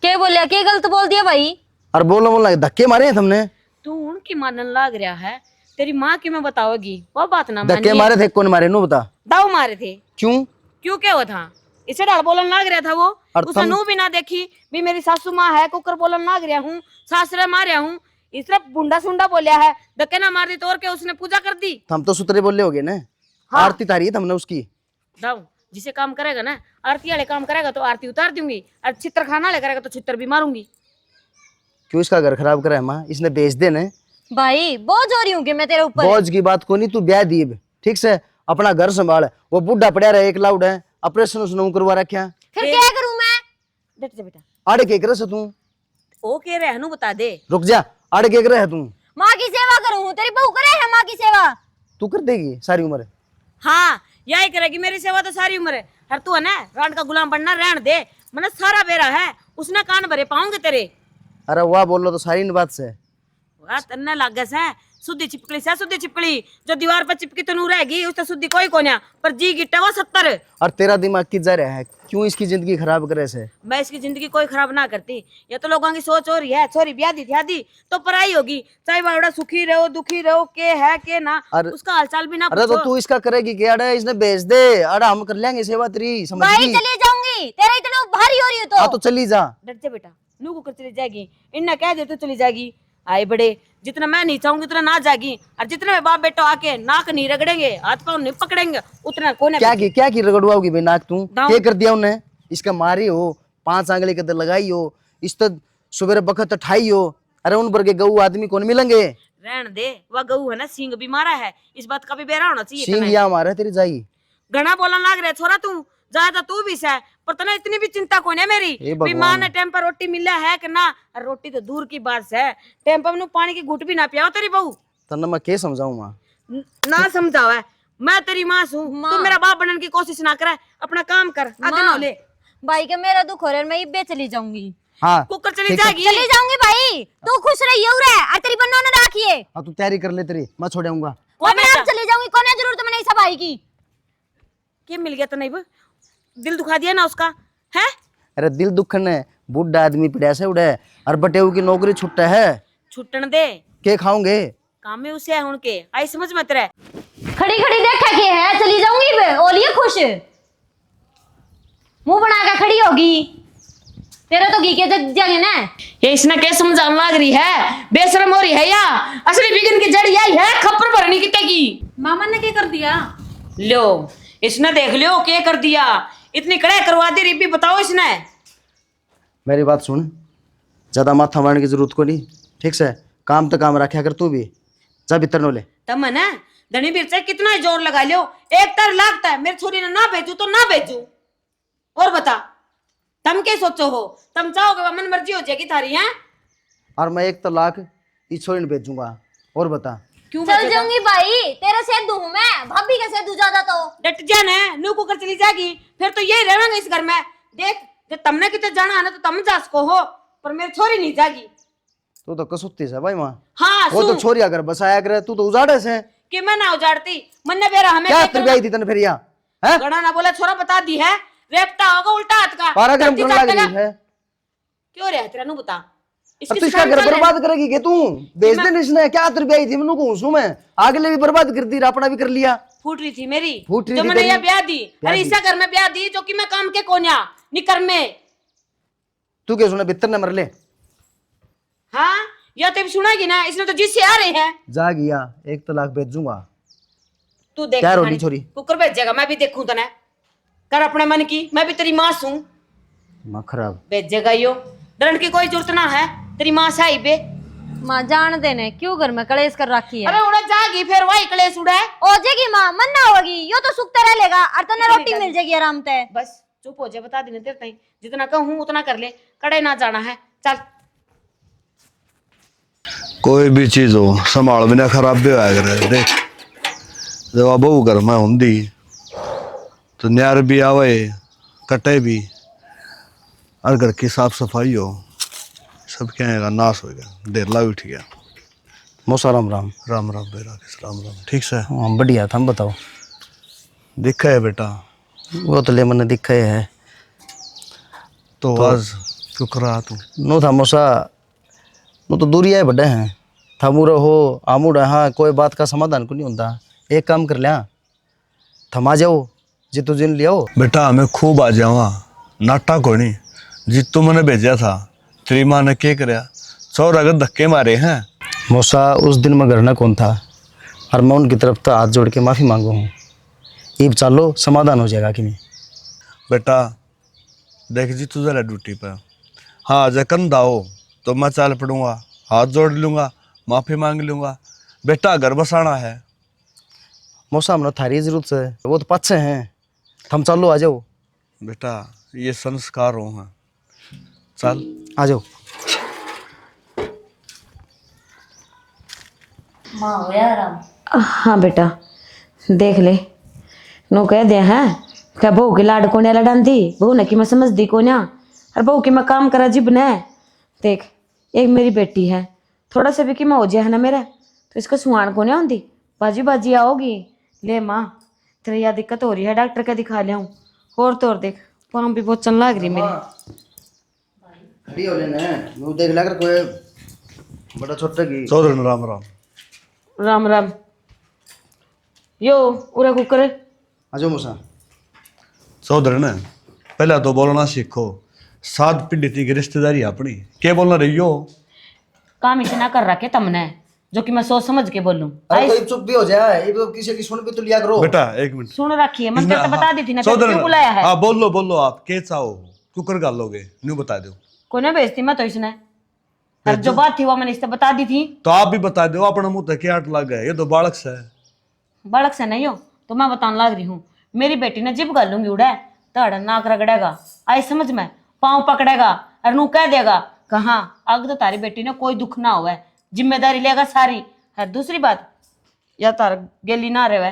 क्या बोलिया, क्या गलत बोल दिया भाई? और बोलना धक्के मारे हैं तुमने, तू उनकी मानन लाग रहा है, तेरी माँ की मैं बताओगी वो बात ना धक्के मानिए। मारे थे कौन मारे नो बता, दाव मारे थे। क्यों? क्यों क्या हुआ था? इसे डाल बोलन लाग रहा था वो, और उसने नू भी ना देखी भी मेरी सासू माँ है, कुकर बोलन लाग रहा हूँ, सासरे मारे हूँ, इस तरह बुंडा सुंडा बोलिया है, धक्के ना मार दी तो और क्या उसने पूजा कर दी। हम तो सुतरे बोले हो गए ना। हाँ। आरती तारी है तुमने उसकी। दाऊ जिसे काम करेगा ना, आरती वाले काम करेगा तो आरती उतार दूंगी, और चित्र खाना वाले करेगा तो चित्र भी मारूंगी। क्यों इसका घर खराब करा है माँ, इसने बेच दे ने। भाई बोझ हो रही हूँ कि मैं तेरे ऊपर। बोझ की बात को नहीं, तू ब्याह दीब ठीक से, अपना घर संभाल, वो बुढ़ा पड़ा रहा एक लाउड है, ऑपरेशन उसने करवा रखा, फिर क्या करूँ मैं? देख जा बेटा, आड़े के करे से तू, ओ कह रहे हनु बता दे। रुक जा, आड़े के करे है तू, माँ की सेवा करूँ, तेरी बहू करे है माँ की सेवा। तू कर देगी सारी उम्र। हाँ यही करेगी, मेरी सेवा तो सारी उम्र है। हर तू है ना रान का गुलाम बनना रहन दे, मैंने सारा बेरा है, उसने कान भरे पाऊंगे तेरे। अरे वाह बोल लो तो सारी बात से वाह तन्ने लागस है, सुद्धी छिपकली से सुद्धी छिपकली, जो दीवार पर चिपकी तो नू रहेगी, उससे सुद्धी कोई कोन्या, पर जी गिट्टा वो 70। और तेरा दिमाग किस जा रहा है, क्यों इसकी जिंदगी खराब करे से? मैं इसकी जिंदगी कोई खराब ना करती, ये तो लोगों की सोच हो रही है, छोरी ब्याह दी थी तो पराई होगी, चाहे बावड़ा सुखी रहो दुखी रहो, के है के ना, उसका हालचाल भी ना अरे तो पूछो। तू इसका करेगी क्या? अरे इसने बेच दे, अरे हम कर लेंगे सेवा तेरी, समझ भाई गई? चली जाऊंगी, तेरा इतना भारी हो रही हो हाँ तो। तो चली जा। डर जा बेटा, नू को कर चली जाएगी, इन्ना कह दे तो चली जाएगी। आए बड़े, जितना मैं नहीं चाहूंगी उतना ना जाएगी, और जितने में बाप बेटा आके नाक नहीं रगड़ेंगे, हाथ पाँव नहीं पकड़ेंगे, उतना कौन क्या की रगड़वाओगी भाई नाक तू? दाऊं। क्या कर दिया उन्हें? इसका मारी हो, 5 आंगली कदर लगाई हो, इस तो सुबह बखत ठाई हो, अरे उन पर के गऊ आदमी कौन मिलेंगे? रहन दे, वह गऊ है ना सींग भी मारा है, इस बात का भी बेरा होना चाहिए। सिंह या मारा तेरी जाई। घना बोलने लाग रहे छोरा, तू ज्यादा तू भी सह, पर तना इतनी भी चिंता कोई है मेरी, भी माँ ने टाइम पर रोटी मिला है कि ना, रोटी तो दूर की बात है, टाइम पर मैंने पानी की घूट भी ना पियाओ तेरी बहू। तन्ने मैं क्या समझाऊं माँ? ना समझाओ है, मैं तेरी माँ हूँ, तू मेरा बाप बनने की कोशिश ना करे, अपना काम कर, आगे ना ले। भाई का मेरा दुख हो रहा है, मैं इब्बे चली जाऊंगी। हाँ कुकर चली जाएगी। चली जाऊंगी भाई, तू खुश रही हो रे, और तेरी बन्ना ने राखिए। हाँ तू तैयारी कर ले तेरी, मैं छोड़ूंगा। मैं अब चली जाऊंगी, कौन है जरूरत मैंने इस भाई की। क्या मिल गया तो नहीं वो? दिल दुखा दिया ना उसका, है? अरे दिल दुखन है, बुढ़ा आदमी पिड़ा से उड़े, और बटेऊ की नौकरी छुट्टा है, छुट्टन दे, के खाओगे? काम में उसे है उनके, आई समझ मत रहे। खड़ी खड़ी देखा के है, चली जाऊंगी बे, ओलिए खुश, मुंह बना के खड़ी होगी, तेरा तो घी के जगह ना। ये इसने क्या समझाने लग रही है, बेशरम हो रही है या असली बिगन की जड़ यही है, खप्पर भरनी कितने की। मामा ने क्या कर दिया? लो इसने देख लियो क्या कर दिया, इतनी कड़ाई करवा दी रिब्बी, बताओ इसने। मेरी बात सुन, ज्यादा माथा मारने की जरूरत को नहीं, ठीक से काम तो काम रखा कर तू भी, जा भीतर नो ले। तम ना धनी बीर से कितना ही जोर लगा लियो, एक तर लागता है, मेरी छोरी ने ना भेजू तो ना भेजू। और बता तुम क्या सोचो हो, तुम चाहोगे मन मर्जी हो जाएगी थारी है? और मैं 1 लाख इस छोरी ने भेजूंगा। और बता क्यों चल जाऊंगी भाई, तेरा सेधू हूं मैं, भाभी का सेधू ज्यादा तो। डट जाना है, नू कुकर चली जाएगी, फिर तो यही रहेंगे इस घर में। देख जब तुमने कितने जाना है ना तो तुम जा सको हो, पर मेरी छोरी नहीं जाएगी। तू तो कसुत्ती से भाई माँ, हाँ वो तो सुन छोरी अगर बसाया करे, तू तो उजाड़े से कि मैं ना उजाड़ती, मन ने बेरा हमें क्या तरबिया थी तने फिर यहाँ है? गड़ा ना बोला, छोरा बता दी है, रेपता होगा उल्टा हाथ का। पारा गरम धरती करने लग काटेगा। रही है, क्यों रे तेरा नू बता, अब तू इसका घर सिखाने बर्बाद करेगी के तू? बेच दे इसने, क्या तरबिया थी मैनू कहूं सू मैं, आगले भी बर्बाद कर दी, अपना भी कर लिया। फूट रही थी मेरी, फूट रही जो थी मैंने तेरी। ये ब्याह दी, ब्याह अरे दी। इसा घर में ब्याह दी जो कि मैं काम के कोन्या निकर में। तू क्या सुना बितर ने मर ले? हाँ या तेरी सुनागी ना, इसने तो जिससे आ रहे हैं। जा गया 1 लाख भेजूंगा, तू देख क्या रोली खानी। छोरी? कुकर भेजेगा, मैं भी देखूं तने। कर अपने मन की, मैं भी तेरी माँ हूं। माँ खराब। भेजेगा यो, डरन की कोई जरूरत ना है, तेरी माँ से आई बे। माँ जान देने क्यों घर में कलेश कर रखी है। अरे उड़ा जागी फिर वही कलेश उड़ा है। हो जाएगी माँ, मन ना होगी, यो तो सुखता रह लेगा और तने रोटी मिल जाएगी आराम से। बस चुप हो जा, बता देने तेरे ताई, जितना कहूं उतना कर ले, कड़े ना जाना है। चल कोई भी चीज हो संभाल बिना खराब भी होया करे। देख जब अब बहू घर में होंगी तो न्यार भी आवे, कटे भी, और घर की साफ सफाई हो, सब क्या नाश हो गया, देरला भी उठ गया। मौसा राम राम। राम राम बेरा राम राम। ठीक से हाँ बढ़िया था, हम बताओ। दिखा है बेटा वो तो ले मैंने दिखा है तो आज क्यों कर रहा तू? नो था मौसा, नो तो दूरी आए बड़े हैं, थमू रहो आमू हाँ, कोई बात का समाधान को नहीं होता। एक काम कर लिया, थमा जाओ जितु जिन लियाओ। बेटा हमें खूब आ जावा, नाटा को नहीं। जितू मैंने भेजा था तेरी माँ ने क्या कराया, 100 अगर धक्के मारे हैं। मौसा उस दिन मैं घर ना कौन था, और मैं उनकी तरफ तो हाथ जोड़ के माफ़ी मांगू हूँ। ईब चलो समाधान हो जाएगा कि नहीं? बेटा देख जी तू जरा ड्यूटी पर, हाँ जब कंधा हो तो मैं चाल पड़ूंगा, हाथ जोड़ लूंगा, माफ़ी मांग लूंगा। बेटा घर बसाना है। मौसा हमने थारी जरूरत है, वो तो पाछे हैं, हम चलो आ जाओ। बेटा ये संस्कार हो हैं, चल आ जाओ। माँ हो या आराम। हाँ बेटा देख ले, नो कह दे हैं क्या बहू की लाड को लड़ान दी, बहू ने कि मैं समझ दी को ना, और बहू की मैं काम करा जिब ने। देख एक मेरी बेटी है, थोड़ा सा भी कि मैं हो जाए है ना मेरा, तो इसका सुहान को नहीं आती, बाजी बाजी आओगी। ले माँ तेरी यह दिक्कत हो रही है, डॉक्टर का दिखा लिया हूँ। और तो और देख पाँव भी बहुत चल लग रही मेरी। खड़ी हो लेना है, वो देख लग कोई बड़ा छोटा की। चौधरी राम राम। राम राम। यो उरा कुकर आ जाओ मौसा। चौधरी ने पहला तो बोलना सीखो, 7 पीढ़ी की रिश्तेदारी अपनी, क्या बोलना रही हो? काम इसे ना कर रखे तुमने, जो कि मैं सोच समझ के बोलूं। अरे कोई चुप भी हो जाए, ये तो किसी की सुन भी तो लिया करो। बेटा एक मिनट सुन रखी है, मैं तेरे को बता दी थी ना, तेरे को चौधरी क्यों बुलाया है? हाँ बोलो आप क्या चाहो, क्यों कर गालोगे, न्यू बता दो। कोई ना भेजती मैं तो इसने, और जो बात थी वो मैंने इससे बता दी थी। तो आप भी बता दो, अपना मुंह तक आट लग गए, ये तो बालक से है। बालक से नहीं हो तो मैं बताने लग रही हूँ, मेरी बेटी ने जिब गालूंगी उड़ा तड़ नाक रगड़ेगा, आई समझ में, पाँव पकड़ेगा और नू कह देगा कहाँ अग तो तारी बेटी ने कोई दुख ना हुआ, जिम्मेदारी लेगा सारी है। दूसरी बात, या तार गेली ना रहे,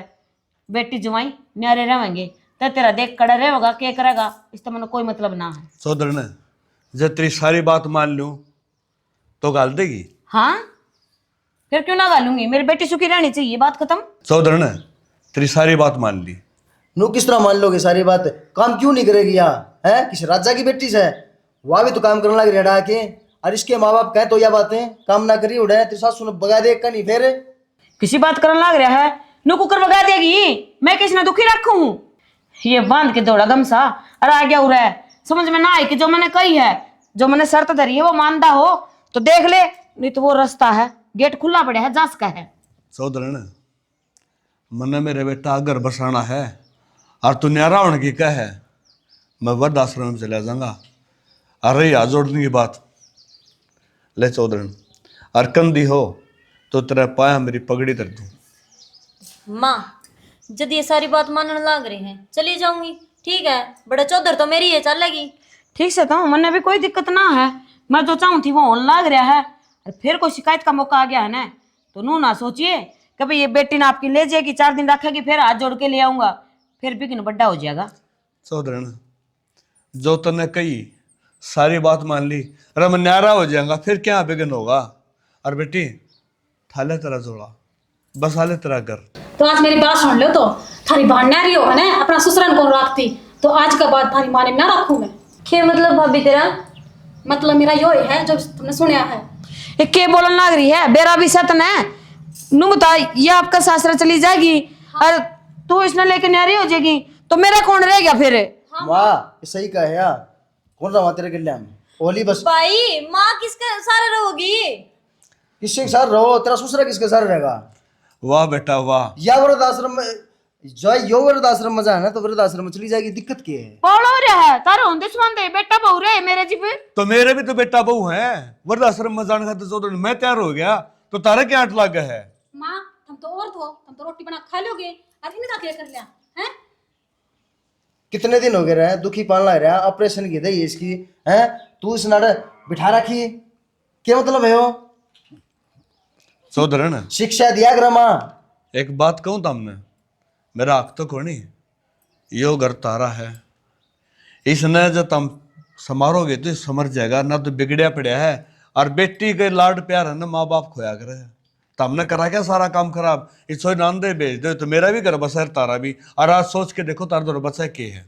बेटी जवाई न्यारे रहेंगे तो तेरा देख कड़ा रहेगा, क्या करेगा, इससे मैंने कोई मतलब ना है। चौधरी ने जब तेरी सारी बात मान लूं तो गाल देगी? हाँ फिर क्यों ना गालूंगी, मेरी बेटी सुखी रहनी चाहिए, बात खत्म। चौधरी ने तेरी सारी बात मान ली। नो किस तरह मान लोगे सारी बात? काम क्यों नहीं करेगी यहाँ है? किसी राजा की बेटी से वहाँ भी तो काम करने लग रहा के, और इसके माँ बाप कहे तो यह बातें काम ना करी उड़े, तेरी सासू ने बगा दे नहीं फिर किसी बात करने लग रहा है, नु कुकर बगा देगी, मैं किसी ने दुखी रखूं? ये बांध के दौड़ा गमसा और आ गया उड़ा, समझ में ना आए कि जो मैंने कही है, जो मैंने शर्त धरी है वो मानता हो तो देख ले, नहीं तो वो रास्ता है, गेट खुला पड़ा है, जांच का है। चौधरी ने मने मेरे बेटा घर बसाना है और तू न्यारा होने की कह है, मैं वृद्ध आश्रम में चला जाऊंगा। अरे हाथ जोड़ने की बात ले चौधरी, और कंधी हो तो तेरा पाया मेरी पगड़ी तर दूं। माँ जब ये सारी बात मानने लग रही है चली जाऊंगी, ठीक है, बड़ा चौधर तो मेरी है, चलेगी। ठीक से तो मैंने भी कोई दिक्कत ना है, मैं जो चाहूँ थी वो होने लग रहा है, और फिर कोई शिकायत का मौका आ गया है ना, तो नू ना सोचिए कि भाई ये बेटी ना आपकी ले जाएगी, 4 दिन रखेगी, फिर हाथ जोड़ के ले आऊंगा, फिर बिघन बड्डा हो जाएगा। चौधरी ने जो तने कही सारी बात मान ली, अरे मैं न्यारा हो जाएगा, फिर क्या बिघन होगा। और बेटी थाले तेरा जोड़ा, बस हाले तेरा घर। तो आज मेरी बात सुन लो, तो थारी बहन नारी हो है ना, अपना ससुरन कौन रखती, तो आज का बाद थारी माने में ना रखूं मैं। क्या मतलब भाभी तेरा? मतलब मेरा यो है जो तुमने सुना है। ये के बोलने लग रही है, बेरा भी सतन है, नू बता, ये आपका सासरा चली जाएगी और तू इसने लेके न्यारी हो जाएगी, तो मेरा कौन रह गया फिर? वाह सही कहा है यार, कौन रहा तेरे गिल्ले में ओली बस। भाई माँ किसके सारे रहोगी? किसके साथ रहो, तेरा ससुरा किसके साथ रहेगा? वाह बेटा वाह, या वृद्ध आश्रम में जो यो वृद्धाश्रम में जाना तो वृद्धाश्रम में चली जाएगी, दिक्कत क्या है? पौड़ हो रहा है तारे होंदे संबंध बेटा बहु रहे मेरे जी पे। तो मेरे भी तो बेटा बहू है, वृद्धाश्रम में जाने खातिर चौधरी मैं तैयार हो गया, तो तारा क्या आट लगा है? माँ तुम तो और थो, तुम तो रोटी बना खा लोगे और इनका क्या कर लिया हैं? कितने दिन हो गए रहे दुखी पान ला रहा, ऑपरेशन की दही इसकी है, तू इस नाड़ बिठा रखी, क्या मतलब है वो? चौधरी शिक्षा दिया कर माँ। एक बात कहूं तुमने, मेरा हक तो कोनी, यो घर तारा है, इसने जब तुम समारोगे तो समझ जाएगा ना, तो बिगड़िया पड़ा है। और बेटी के लाड प्यार है ना, माँ बाप खोया करे, तुमने करा क्या सारा काम खराब, इस नांदे भेज दे तो मेरा भी घर बसा तारा भी। और आज सोच के देखो तारा दो बच्चा के है।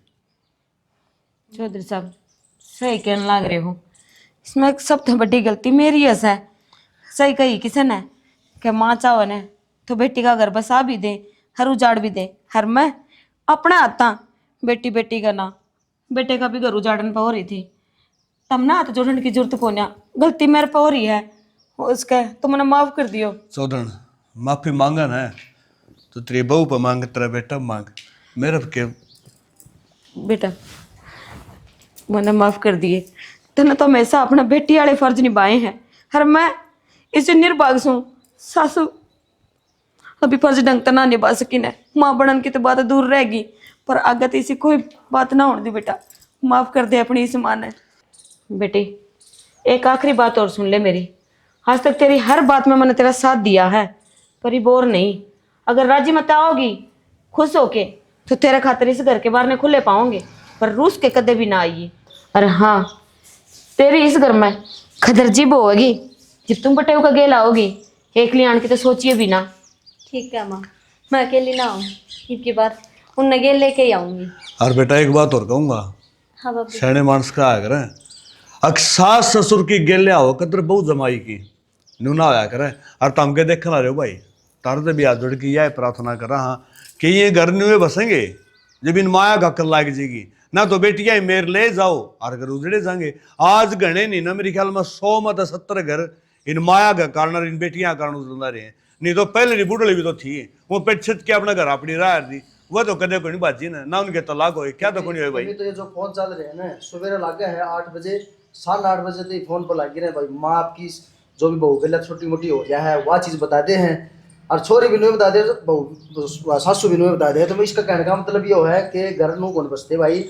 चौधरी साहब सही कहने लग रहे हो, इसमें सबसे बड़ी गलती मेरी है। सही कही किसी ने कि माँ चाहो ने तो बेटी का घर बसा भी दे, हर उजाड़ भी दे, हर मैं अपना हाथा बेटी बेटी का ना, बेटे का भी घर उजाड़न पर हो रही थी, तब ना हाथ जोड़ने की जरूरत को ना, गलती मेरे पर हो रही है, उसके तुमने माफ कर दियो। चौधरी माफी मांगन है तो तेरी बहू पर मांग, तेरा बेटा मांग, मेरे पे के बेटा मैंने माफ कर दिए, तने तो हमेशा अपना बेटी वाले फर्ज निभाए हैं, हर मैं इसे निर्भाग सू सासू अभी फर्ज ढंग तो ना निभा सकी न, माँ बनन की तो बात दूर रहेगी, पर आगे तो इसी कोई बात ना होने दी बेटा, माफ कर दे अपनी इस माँ ने। बेटी एक आखिरी बात और सुन ले मेरी, आज तक तेरी हर बात में मैंने तेरा साथ दिया है, पर बोर नहीं, अगर राजी मत आओगी खुश होके तो तेरे खातिर इस घर के बाहर ने खुले पाओगे, पर रूस के कदे भी ना आइए। और हाँ तेरी इस घर में खदर जीब होगी, जब तुम बटे का गेल आओगी एक लियान की तो सोचिए भी ना। ठीक है माँ, मैं अकेली ना आऊँ, इनकी बात उन गेल लेके ही आऊंगी। और बेटा एक बात और कहूंगा, हाँ बाबू। सैने मानस का आया करे, सास ससुर की गेलिया हो कदर बहु जमाई की नूना आया करे। और तुम के देखना रहे हो भाई, तार से भी हाथ जोड़ के यह प्रार्थना कर रहा कि ये घर नुए बसेंगे जब इन माया का कल लाग जाएगी ना, तो बेटियां मेरे ले जाओ और घर उजड़े जाएंगे। आज गणे नहीं ना, मेरे ख्याल में 100 में 70 घर इन माया का कारण और इन बेटियां कारण उजड़ा रहे हैं। नहीं तो पहले नहीं बुढ़ली भी तो थी, वो पेट छत के अपना घर अपनी राह दी, वो तो कदे कोई नहीं बाजी ना उनके तलाक हो क्या तो कोई नहीं भाई। तो ये जो फोन चल रहे हैं ना, सवेरे लागे है 8 बजे 8:30 बजे तो ये फोन पर लगे रहे भाई, माँ आपकी जो भी बहू गलत छोटी मोटी हो गया है वह चीज़ बता दे हैं, और छोरी भी नहीं बता दे, बहू सासू भी नहीं बता दे। तो इसका कहने का मतलब ये है कि घर नू कौन बसते भाई,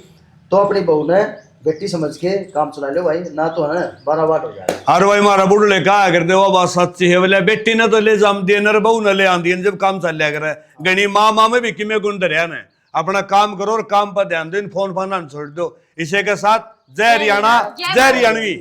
तो अपनी बहू ने बेटी समझ के काम चला लो भाई, ना तो है 12 वाट हो जाए। अरे भाई मारा बुढ़ले कहा कर दे वो बात सच्ची है, बोले बेटी ने तो ले जाम दिए नर बहू न ले आंदी जब काम चल लिया करे। गणी माँ में भी किमें गुण दरिया ने, अपना काम करो और काम पर ध्यान दो, इन फोन फाना छोड़ दो। इसे के साथ जय हरियाणा जय हरियाणवी।